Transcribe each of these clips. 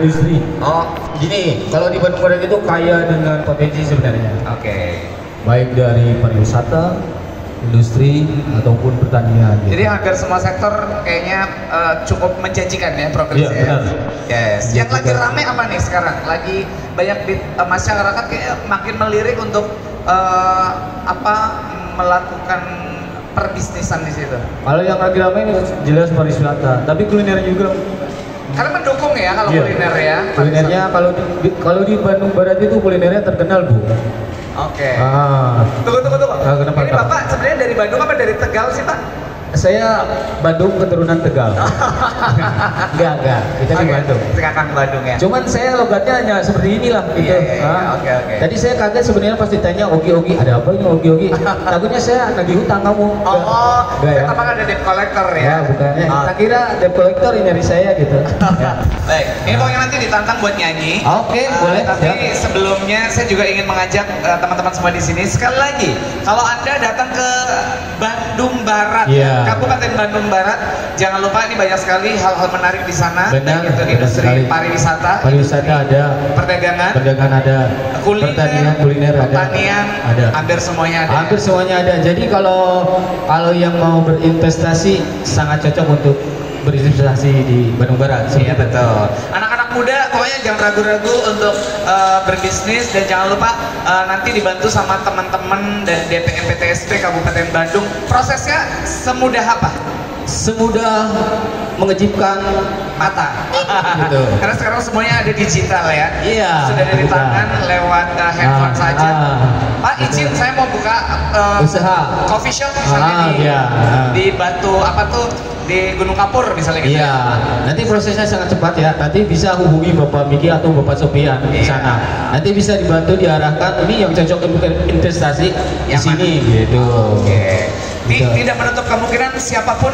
industri. Oh, Gini, kalau di Bandung Barat itu kaya dengan potensi sebenarnya. oke. Baik dari pariwisata, industri, ataupun pertanian. Gitu. Jadi hampir semua sektor kayaknya cukup menjanjikan ya progresnya. Iya, benar. Yes. Iya, Yang lagi benar. rame apa nih sekarang? Lagi banyak masyarakat kayak makin melirik untuk melakukan perbisnisan di situ. Kalau yang lagi ramai ini jelas pariwisata, tapi kuliner juga. Karena mendukung ya kalau Iya. kuliner ya. Kulinernya kalau di Bandung Barat itu kulinernya terkenal, Bu. Oke. Tunggu. Tunggu. Kenapa? Ini Bapak sebenarnya dari Bandung apa dari Tegal sih Pak? Saya Bandung keturunan Tegal. Enggak. Kita di Oke, Bandung. Kakak Bandung ya. Cuman saya logatnya hanya seperti inilah gitu. Iya, oke. Tadi saya kaget sebenarnya pas ditanya Ogi, ada apa ini Ogi? Takutnya saya nagih hutang kamu. Enggak ya? Apakah ada debt collector ya? Ya, bukan. Oh. Tak kira debt collector ini dari saya gitu. Ya. Baik, ini pokoknya nanti ditantang buat nyanyi. Oke, boleh. Tapi Siap. sebelumnya saya juga ingin mengajak teman-teman semua di sini sekali lagi, kalau Anda datang ke Bandung Barat, Iya. Kabupaten Bandung Barat, jangan lupa ini banyak sekali hal-hal menarik di sana. Benar, Yaitu benar industri sekali. pariwisata, Pariwisata ada, perdagangan, ada, kuliner, kuliner ada. pertanian, Ada. hampir semuanya ada. Hampir semuanya ada. Jadi kalau yang mau berinvestasi sangat cocok untuk berinvestasi di Bandung Barat. Iya betul. Anak-anak muda pokoknya jangan ragu-ragu untuk berbisnis dan jangan lupa nanti dibantu sama teman-teman dan DPM PTSP Kabupaten Bandung. Prosesnya semudah apa? Semudah mengejipkan Mata. gitu. Karena sekarang semuanya ada digital ya. Iya. Sudah dari digital. tangan lewat handphone saja. Pak izin betul. saya mau buka Usaha. coffee shop misalnya iya. di Batu apa tuh di Gunung Kapur misalnya gitu. Iya, nanti prosesnya sangat cepat ya. Nanti bisa hubungi Bapak Miki atau Bapak Sofian di Iya. sana. Nanti bisa dibantu diarahkan ini yang cocok untuk investasi di Yang sini gitu. Oke. Gitu. Tidak menutup kemungkinan siapapun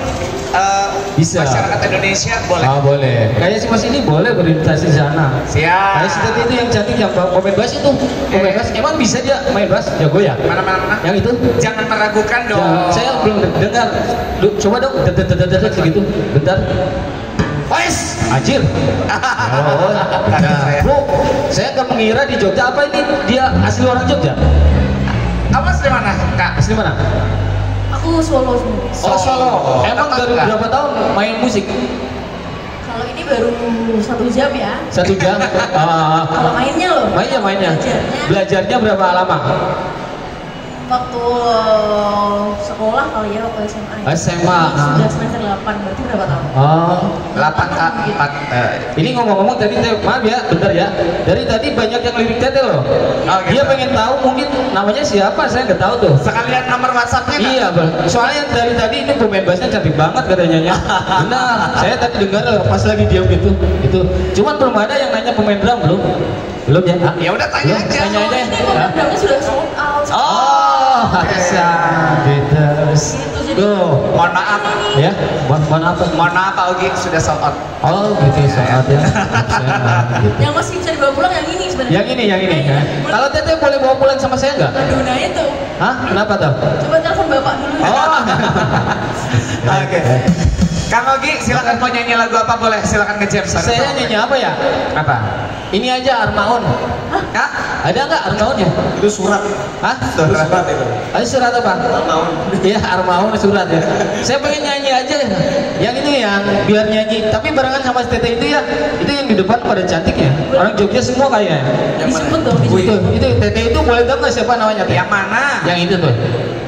Bisa. masyarakat Indonesia boleh. Boleh. Kayak si Mas ini boleh berinvestasi di sana. Siap. Kayak si Teti itu yang cantik yang pemain bass itu. Pemain bass. Emang bisa dia main bass? Jago ya? Mana. Yang itu? Jangan meragukan dong. Ya, saya belum dengar. Coba dong, dedet segitu. Bentar. Wes, anjir. Oh, nah, bro, saya kan mengira di Jogja apa ini dia asli orang Jogja? Kamu asli mana, Kak? Asli mana? Aku Solo sendiri. Oh, Solo. Emang Tetap dari enggak? berapa tahun main musik? Kalau ini baru 1 jam ya. 1 jam. Kalau mainnya loh. Mainnya. Belajarnya berapa lama? Waktu sekolah kali ya, waktu SMA. Ya. SMA. Sudah semester 8, berarti berapa tahun? Oh. 8. Ini ngomong-ngomong tadi, maaf ya, bentar ya. Dari tadi banyak yang lirik Tete loh. Oh, gitu. Dia pengen tahu mungkin namanya siapa, saya nggak tahu tuh. Sekalian nomor WhatsApp-nya nggak? Iya, Bang. Soalnya dari tadi ini pemain bassnya cantik banget katanya. Benar. Saya tadi dengar loh, pas lagi diam gitu. Cuman belum ada yang nanya pemain drum belum. Belum ya? Ya udah tanya Belum? aja. Tanya aja. Ini programnya sudah sold out. Oh, bisa. Gitu. Gitu, jadi Tuh. Mohon maaf. Ya, mohon apa? Mohon maaf Pak Ogi sudah sold out. Oh, gitu saat ya. Gitu. yang masih bisa dibawa pulang yang ini sebenarnya. Yang ini. Ya. Kalau Tete boleh bawa pulang sama saya nggak? Aduh, nah itu. Hah? Kenapa tuh? Coba telepon bapak dulu. Oh. Oke. Kang Ogi, silakan mau nyanyi lagu apa boleh? Silakan ngejam. Saya nyanyi apa ya? Apa? Ini aja Armaun. Hah? Ada nggak Armaunnya? Itu surat. Hah? Surat itu. Ayo surat apa? Armaun. Iya Armaun surat ya. Saya pengen nyanyi aja. Yang ini yang biar nyanyi. Tapi barengan sama si Tete itu ya. Itu yang di depan pada cantik ya. Orang Jogja semua kayaknya. Disebut dong, disebut. Itu Tete itu boleh tahu nggak siapa namanya? Teh? Yang mana? Yang itu tuh.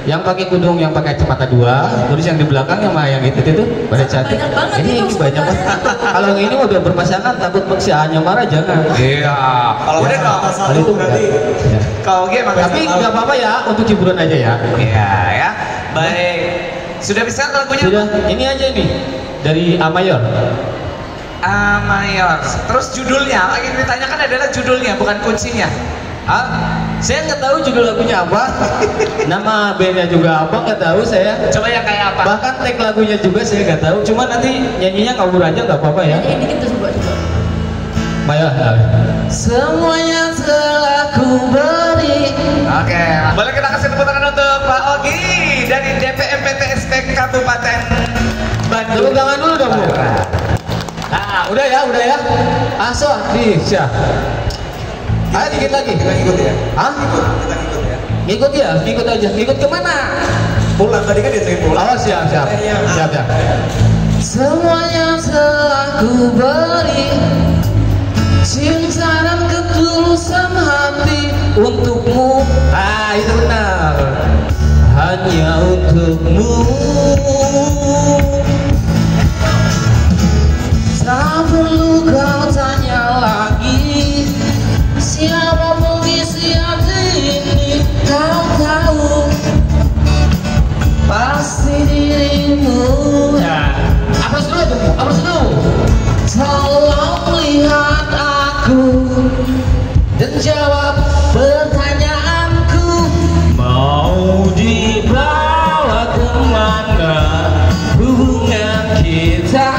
Yang pakai kudung, yang pakai kacamata 2. Terus yang di belakang sama yang itu pada cantik. Banyak banget Ini itu banyak banget. sebenarnya. Kalau yang ini udah berpasangan takut si A-nya marah jangan. Iya. Kalau udah dong. Kalau itu berarti. Ya. Kang Ogi emang Tapi nggak apa-apa ya untuk hiburan aja ya. Iya ya. Baik. Sudah bisa lagunya? Sudah, ini aja nih dari A mayor. A mayor. Terus judulnya, lagi ditanyakan adalah judulnya, bukan kuncinya. Saya nggak tahu judul lagunya apa, nama bandnya juga apa nggak tahu saya. Coba yang kayak apa? Bahkan tag lagunya juga saya nggak tahu. Cuma nanti nyanyinya ngawur aja nggak apa-apa ya. Nyanyiin dikit tuh, coba. Mayor. Semuanya telah ku beri. Oke, boleh kita kasih tepuk tangan untuk Pak Ogi dari DPM PTSP Kabupaten Bandung. Tepuk tangan dulu dong Bu. Nah, udah ya. Aso, nih, siap. Ayo dikit lagi. Kita ikut ya. Hah? Kita ikut ya. Ngikut ya, ngikut aja. Ngikut kemana? Pulang tadi kan dia pulang. Oh, siap. Semuanya telah ku beri, cinta dan ketulusan hati untukmu. Ah, itu benar. Hanya untukmu. Tak perlu kau tanya lagi siapa pengisi hati ini. Kau tahu pasti dirimu. Ya. Apa dulu? Tolong lihat aku dan jawab pertanyaanku. Mau dibawa kemana hubungan kita?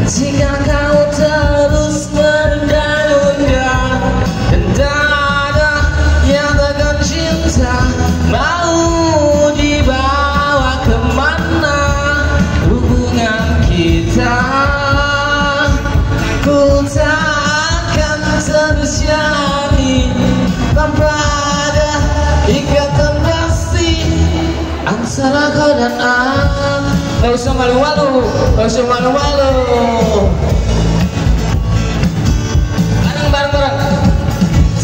Jika kau terus menunda dan tak ada yang takkan cinta, mau dibawa kemana hubungan kita? Ku tak akan terus jalani tanpa ada ikatan pasti antara kau dan aku. Gak usah malu-malu. Bareng.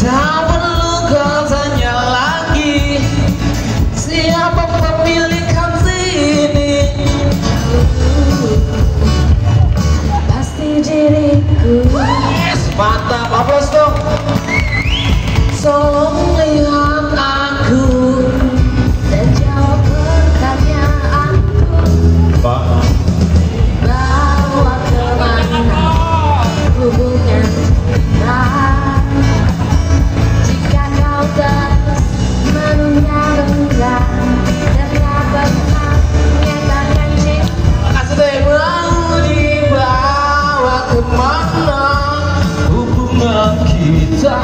Tak perlu kau tanya lagi siapa pemilik hati ini. Pasti diriku. Yes, mantap, aplaus dong. Tolong lihat aku dan jawab pertanyaanku. Bawa kemana hubungan kita? Jika kau terus menunda dan tak pernah menyatakan cinta, Mau dibawa kemana hubungan kita?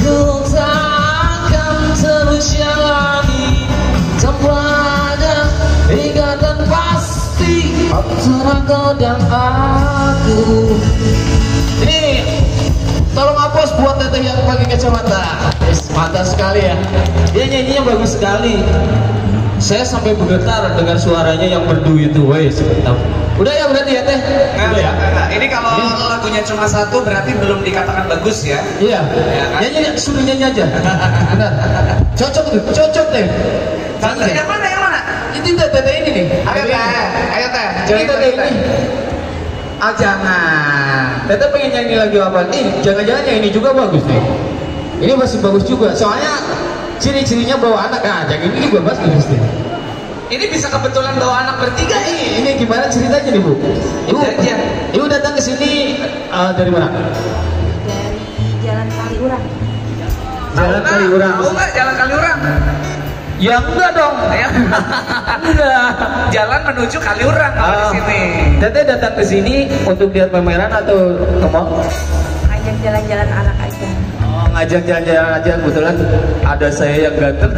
Ku tak akan terus jalani tanpa ada ikatan pasti antara kau dan aku. Ini tolong aplaus buat teteh yang pakai kacamata. Yes, mantap sekali ya. Dia nyanyinya bagus sekali. Saya sampai bergetar dengar suaranya yang merdu itu. Wes, mantap. Udah ya berarti ya teh? Udah ya. Ini kalau lagunya cuma satu berarti belum dikatakan bagus ya. Iya. Ya kan? Nyanyi, suruh nyanyi aja. Benar. Cocok teh. Yang mana? Ini teteh ini nih. Ayo teh. Ini teteh ini. Ah jangan. Teteh pengen nyanyi lagi apa? Jangan-jangan yang ini juga bagus nih. Ini masih bagus juga. Soalnya ciri-cirinya bawa anak aja. Ini juga bagus nih. Ini bisa kebetulan bawa anak bertiga nih. Ini gimana ceritanya nih Bu? Ibu datang ke sini dari mana? dari Jalan Kaliurang. Jalan Kaliurang. Tahu nggak Jalan Kaliurang? Ya enggak dong. Ya. Enggak. Jalan menuju Kaliurang kalau di sini. Teteh datang ke sini untuk lihat pameran atau ke mall? Ajak jalan-jalan anak aja. Oh, ngajak jalan-jalan aja, kebetulan ada saya yang ganteng.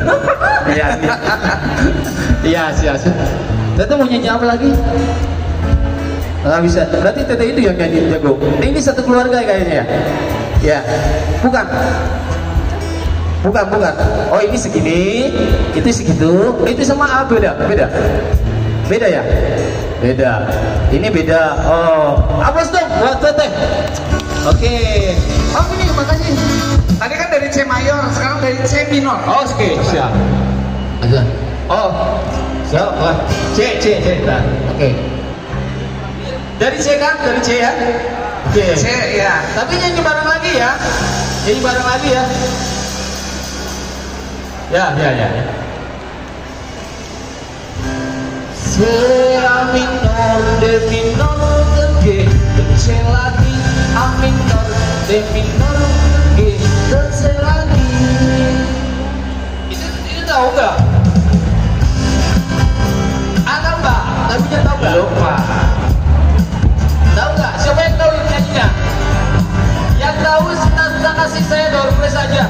Iya, siap. Teteh mau nyanyi apa lagi? Nggak bisa. Berarti teteh itu yang nyanyi jago. Ini satu keluarga kayaknya ya? Ya. Bukan. Oh, ini segini, itu segitu. Itu sama A beda ya? Beda. Ini beda. Oh, aplaus dong buat teteh. Oke. Oh, ini makasih. Tadi kan dari C mayor, sekarang dari C minor. Oh, oke, siap. Aja. Oh, siap. Wah, C. Nah, oke. Dari C kan? Dari C ya? Oke. C ya. Tapi nyanyi bareng lagi ya. Ya. C A minor, D minor, G, C lagi, A minor, D minor, G, C lagi. Itu tahu nggak? Ada nggak? Tapi dia tahu nggak? Lupa. Tahu nggak? Siapa yang tahu nyanyinya? Yang tahu tentang kasih saya door prize aja.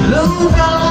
Lupa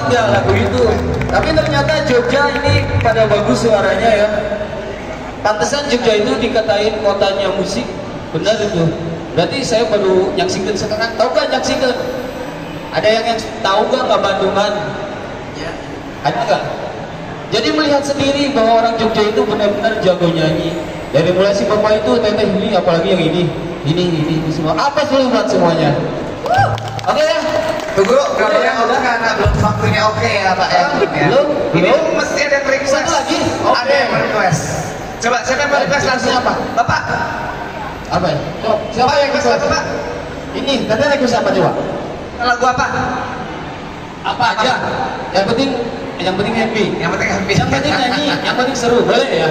nggak lagu itu. Tapi ternyata Jogja ini pada bagus suaranya ya. Pantesan Jogja itu dikatain kotanya musik. Benar itu. Berarti saya baru nyaksikan sekarang. Tahu kan nyaksikan? Ada yang tahu nggak Bandungan? Ya. Ada nggak? Jadi melihat sendiri bahwa orang Jogja itu benar-benar jago nyanyi. Dari mulai si bapak itu, teteh ini, apalagi yang ini semua. Apa sulit buat semuanya? Oke ya. Tunggu, kalau yang udah karena belum waktunya oke ya Pak ya. Belum. Ini mesti ada yang request. Satu lagi? Ada yang request. Coba siapa yang request langsung Apa? Bapak. Apa ya? Siapa yang request lagu Pak? Ini, teteh request apa coba? Lagu apa? Apa aja? Yang penting happy. Yang penting happy. Yang penting nyanyi, yang penting seru, boleh ya?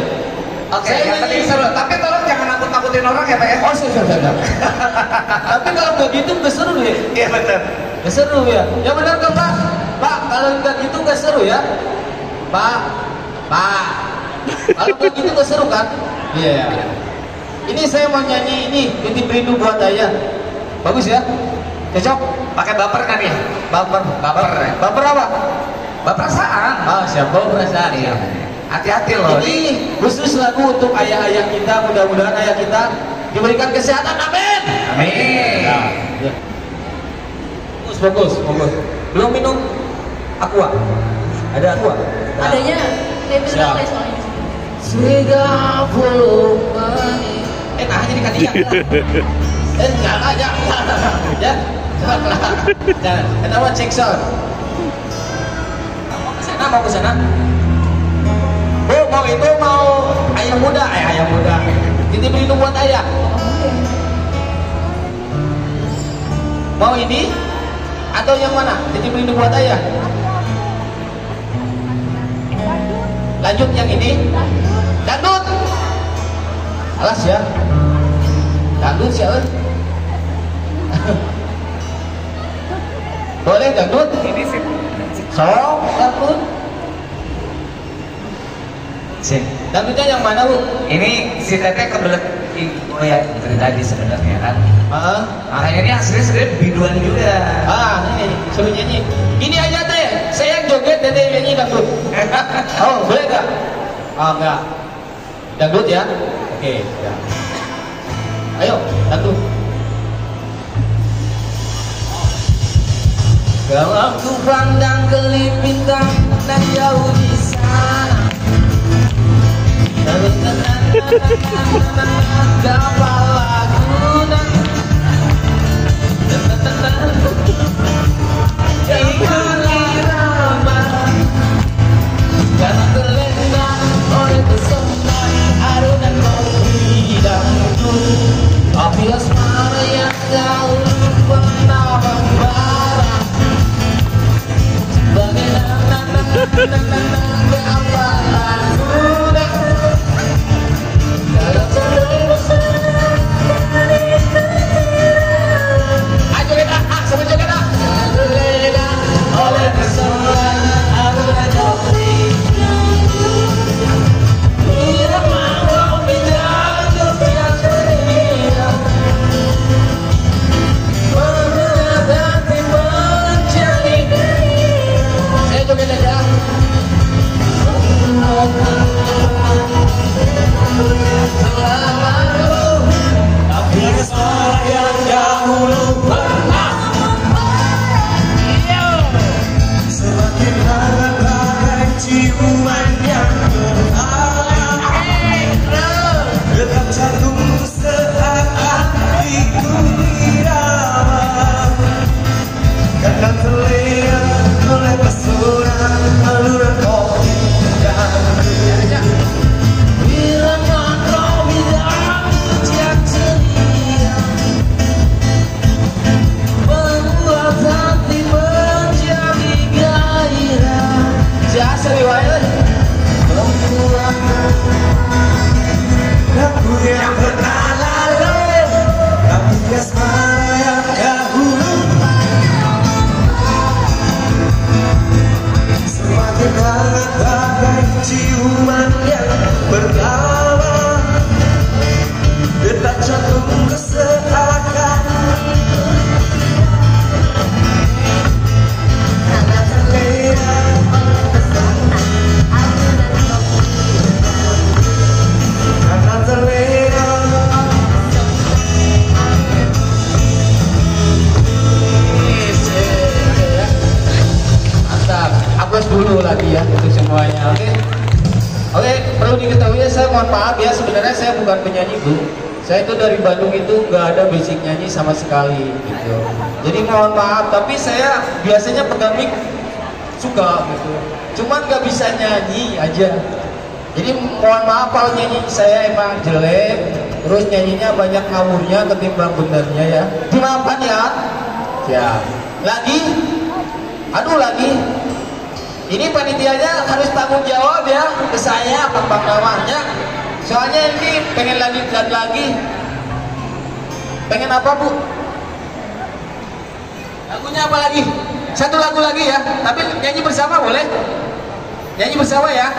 Oke, yang penting seru. Tapi tolong jangan nakut-nakutin orang ya Pak ya. Oh, siap. Tapi kalau nggak gitu nggak seru ya? Iya betul. Nggak seru ya? Yang benar kan Pak? Pak, kalau nggak gitu nggak seru ya? Pak. Kalau nggak gitu nggak seru kan? Iya. Ini saya mau nyanyi ini, Titip Rindu Buat Ayah. Bagus ya? Cocok? Pakai baper kan ya? Baper. Baper apa? Baperasaan. Ah, siap baper perasaan ya. Hati-hati loh. Ini khusus lagu untuk ayah-ayah kita. Mudah-mudahan ayah kita diberikan kesehatan. Amin. Amin. Ya. Bagus. Belum minum aqua? Ada aqua? Nah. Adanya table Siap. play soalnya. 30 menit. Nah jadi kadinya. Jangan. Ya. Jangan. Kenapa cek sound? Mau ke sana? Bu, mau ayam muda. Ayam muda. Titip rindu buat ayah. Mau ini? Atau yang mana? Titip rindu buat ayah. Lanjut yang ini. Dangdut. Alas ya. Dangdut siapa? Boleh dangdut? Ini sih. Sok dangdut. Sih. Dangdutnya yang mana bu? Ini si Teteh kebelet info ya dari tadi sebenarnya kan. Makanya ini hasilnya sebenarnya biduan juga. Ini suruh nyanyi. Ini aja teh, saya yang joget, teteh nyanyi dangdut. Oh, boleh nggak? Oh, enggak. Dangdut ya? Oke, ya. Ayo, dangdut. Kalau ku pandang kelip bintang dan jauh di sana, kapal laguna, ikan irama, karena terlena oleh pesona aru dan kopi dangdut, api asmara yang jauh pernah membara, bagaimana apa laguna. Ayo kita, sama juga. dulu lagi ya untuk semuanya. Oke, perlu diketahui ya, saya mohon maaf ya, sebenarnya saya bukan penyanyi Bu. Saya itu dari Bandung itu nggak ada basic nyanyi sama sekali gitu. Jadi mohon maaf, tapi saya biasanya pegang mic suka gitu. Cuman nggak bisa nyanyi aja. Jadi mohon maaf kalau nyanyi saya emang jelek, terus nyanyinya banyak ngawurnya ketimbang benernya ya. Dimaafkan ya. Ya. Lagi, aduh lagi. Ini panitianya harus tanggung jawab ya ke saya, Bang namanya. Soalnya ini pengen lanjutkan lagi. Pengen apa Bu? Lagunya apa lagi? Satu lagu lagi ya. Tapi nyanyi bersama boleh? Nyanyi bersama ya.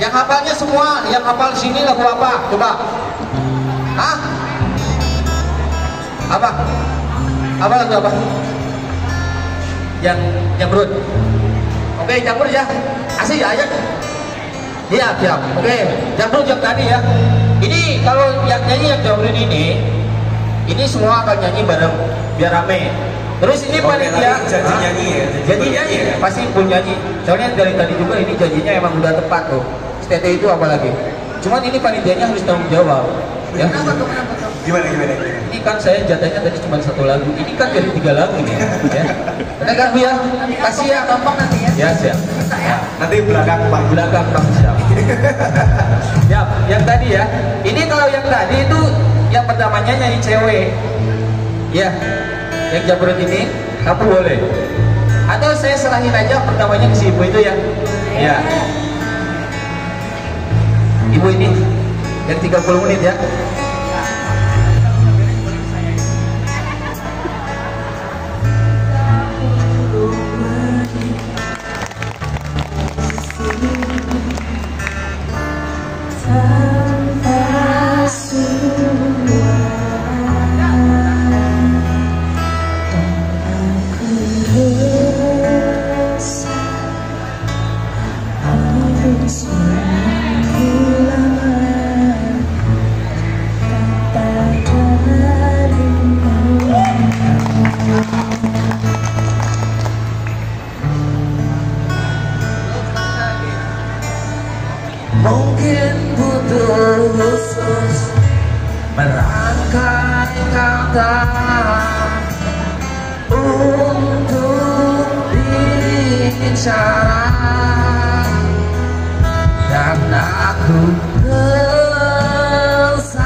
Yang hafalnya semua, yang hafal sini lagu apa? Coba. Hah? Apa? Apa lagu apa? Yang Jamrud. Oke, Jamrud ya. Asik aja. Iya, siap. Oke, Jamrud yang tadi ya. Ini kalau yang nyanyi yang Jamrud ini semua akan nyanyi bareng biar rame. Terus ini panitia janji nyanyi ya. Janji nyanyi, pasti pun nyanyi. Soalnya dari tadi juga ini janjinya emang udah tepat tuh. State itu apa lagi? Cuman ini panitianya harus tanggung jawab. Ya. Gimana? Ini kan saya jatahnya tadi cuma satu lagu. Ini kan jadi 3 lagu nih. Ya. Benar kan Bu ya? Kasih ya. Gampang nanti ya. Ya siap. Ya. Nanti belakang Siap. Siap. Yang tadi ya. Ini kalau yang tadi itu yang pertamanya nyanyi cewek. Ya. Yang Jamrud ini kamu boleh. Atau saya serahin aja pertamanya ke si ibu itu ya. Ya. Ibu ini yang 30 menit ya. Mungkin butuh khusus merangkai kata untuk bicara, dan aku resah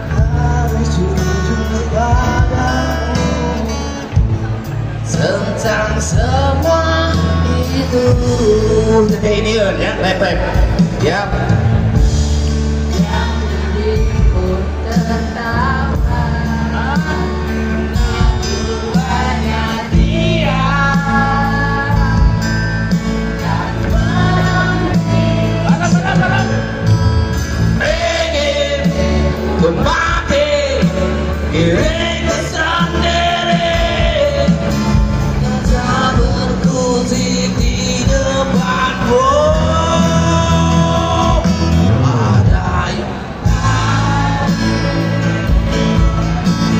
harus jujur padamu tentang semua itu. Ini ya, rap. Ya. Yang diriku tertawa hanya dia dan Ingin ku mati diriku sendiri, tak berkutik di depanmu. Ada yang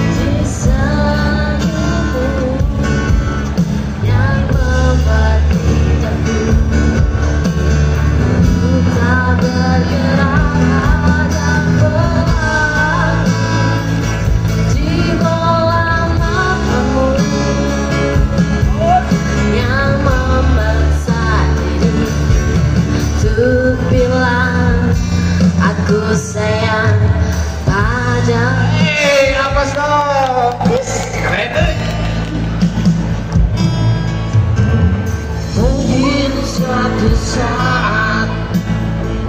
di sampingmu yang membuat hidupku tak bergerak dan berlari di bawah matamu yang memaksa diri untuk bilang aku sayang padamu. apa stop? Keren deh. Mungkin suatu saat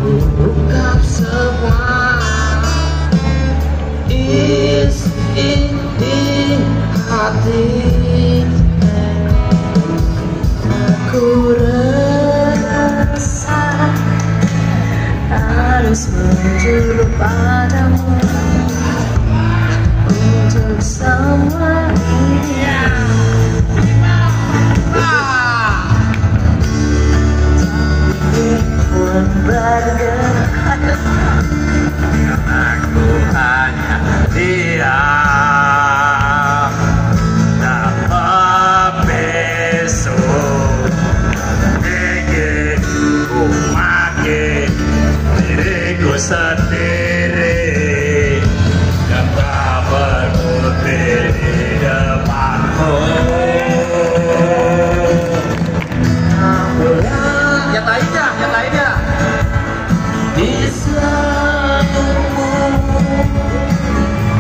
ungkap semua isi di hati. Aku rasa harus menjuru padamu untuk semua ini. Pun bergerak Aku hanya diam dalam besok. sendiri yang tak berputih di depanmu. Yang lainnya. Di seluruhmu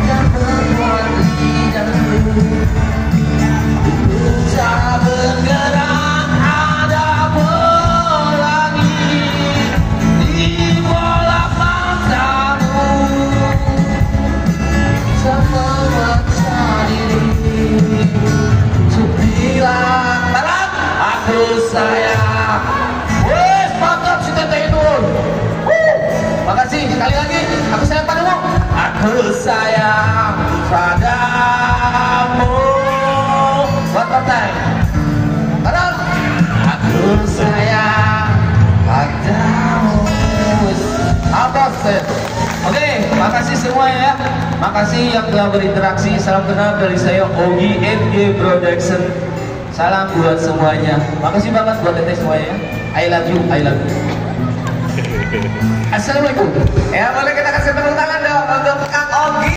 yang membuat lidahmu tak bergerak, ada pelangi di bola matamu. Tak memaksa diri untuk bilang barang aku sayang. Wes mantap si Tete itu. Makasih, sekali lagi aku sayang padamu. Aku sayang padamu. One more time. Barang aku sayang padamu. Apa sih? Oke, makasih semua ya. Makasih yang telah berinteraksi. Salam kenal dari saya Ogi NG Production. Salam buat semuanya. Makasih banget buat Teteh semuanya. I love you, I love you. Assalamualaikum. Ya boleh kita kasih tepuk tangan dong untuk Kang Ogi.